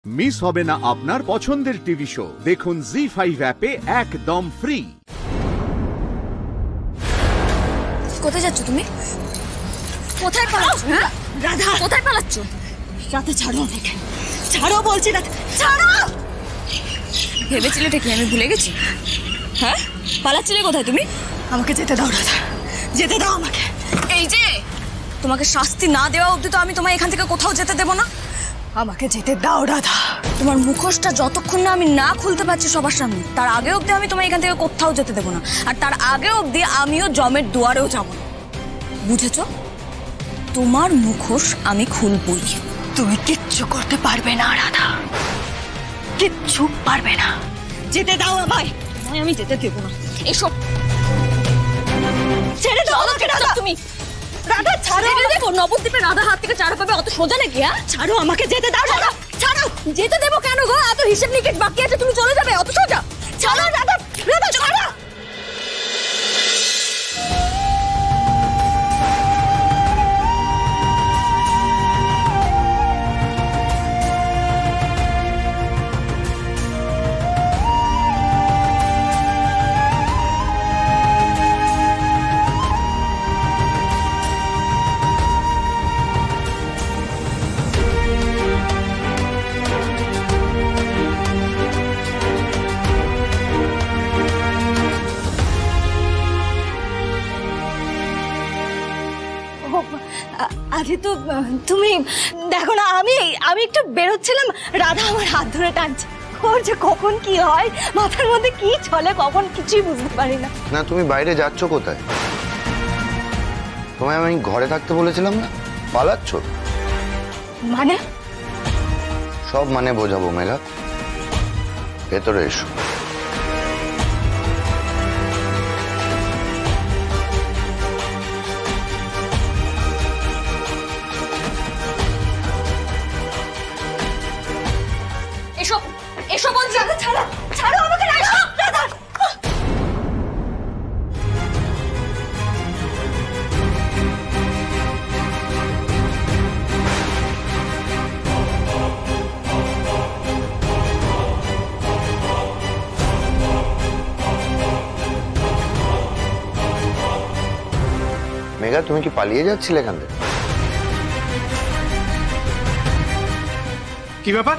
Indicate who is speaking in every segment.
Speaker 1: Miss হবে না আপনার পছন্দের টিভি শো। দেখুন জি5 অ্যাপে একদম ফ্রি।
Speaker 2: কোথায় যাচ্ছ তুমি? কোথায় পালাচ্ছ? রাধা কোথায় পালাচ্ছ? রাধা ছাড়ো আমাকে, ছাড়ো বলছি রাধা, ছাড়ো। ভেবেছিলে কি আমি ভুলে গেছি? হ্যাঁ, পালাচ্ছিলে কোথায় তুমি? আমাকে যেতে দাও রাধা, যেতে দাও আমাকে। এই যে তোমাকে শাস্তি না দেওয়া অবধি তো আমি তোমায় এখান থেকে কোথাও যেতে দেবো না। আমাকে যেতে দাও রাধা। তোমার মুখোশটা যতক্ষণ না আমি না খুলতে পারছি সবার সামনে, তার আগে অবধি আমি তোমায় এখান থেকে কোথাও যেতে দেবো না। আর তার আগে অবধি আমিও জমের দুয়ারেও যাবো না, বুঝেছো? তোমার মুখোশ আমি খুলবই। তুমি কিচ্ছু করতে পারবে না রাধা, কিচ্ছু পারবে না। যেতে দাও আমায়, আমি যেতে দেবো না। এসব ছেড়ে দাও আমাকে রাধা। তুমি রাধা ছাড়ো, নবদ্বীপে রাধা হাত থেকে চারা পাবে অত সোজা নাকি? ছাড়ো আমাকে, যেতে দাও রাধা, ছাড়ো। যেতে দেবো কেন গো? এত হিসেব নিকেট বাকি আছে, তুমি চলে যাবে অত সোজা? ছাড়ো রাধা, রাধা ছাড়ো। আরে তো তুমি দেখো না, আমি একটু বেরোচ্ছিলাম, রাধা আমার হাত ধরে টানছে। ওর যে কখন কি হয়, মাথার মধ্যে কি চলে কখন কিছুই বুঝতে পারি না।
Speaker 3: না, তুমি বাইরে যাচ্ছ কোথায়? তোমায় আমি ঘরে থাকতে বলেছিলাম না, পালাচ্ছ
Speaker 2: মানে?
Speaker 3: সব মানে বোঝাবো মেঘা, ভেতরে এসো।
Speaker 2: এসো বলছি, ছাড়ো, ছাড়ো আমাকে রাধা, রাধা।
Speaker 3: মেঘা, তুমি কি পালিয়ে যাচ্ছিলে এখান থেকে?
Speaker 4: কি ব্যাপার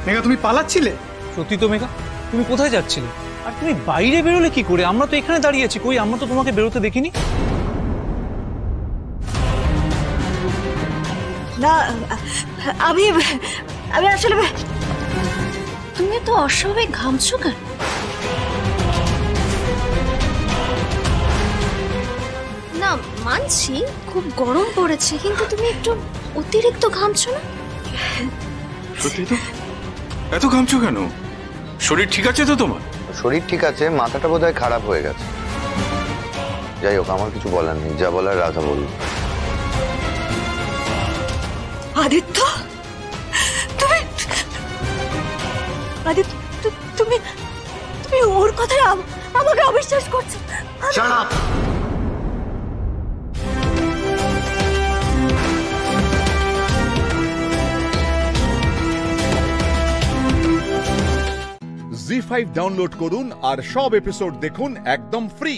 Speaker 4: মেঘা, তুমি পালাচ্ছিলে?
Speaker 5: সত্যি তো মেঘা, তুমি কোথায় যাচ্ছিলে? আর তুমি বাইরে বেরোলে কি করে? আমরা তো এখানে দাঁড়িয়ে আছি, কই আমরা তো তোমাকে বেরোতে দেখিনি।
Speaker 2: না, আমি আসলে, তুমি তো অস্বাভাবিক ঘামছো কেন? না মানছি খুব গরম পড়েছে, কিন্তু তুমি একটু অতিরিক্ত ঘামছো না?
Speaker 4: সত্যি তো? এত ঘামছো কেন? শরীর ঠিক আছে তো তোমার?
Speaker 3: শরীর ঠিক আছে, মাথাটা বোধহয় খারাপ হয়ে গেছে। যাই হোক, আমার কিছু বলার নেই, যা বলার রাধা বলল।
Speaker 2: আদিত্য, তুমি ওর কথায় আমাকে অবিশ্বাস করছো?
Speaker 3: Shut up!
Speaker 1: জি5 ডাউনলোড করুন আর সব এপিসোড দেখুন একদম ফ্রি।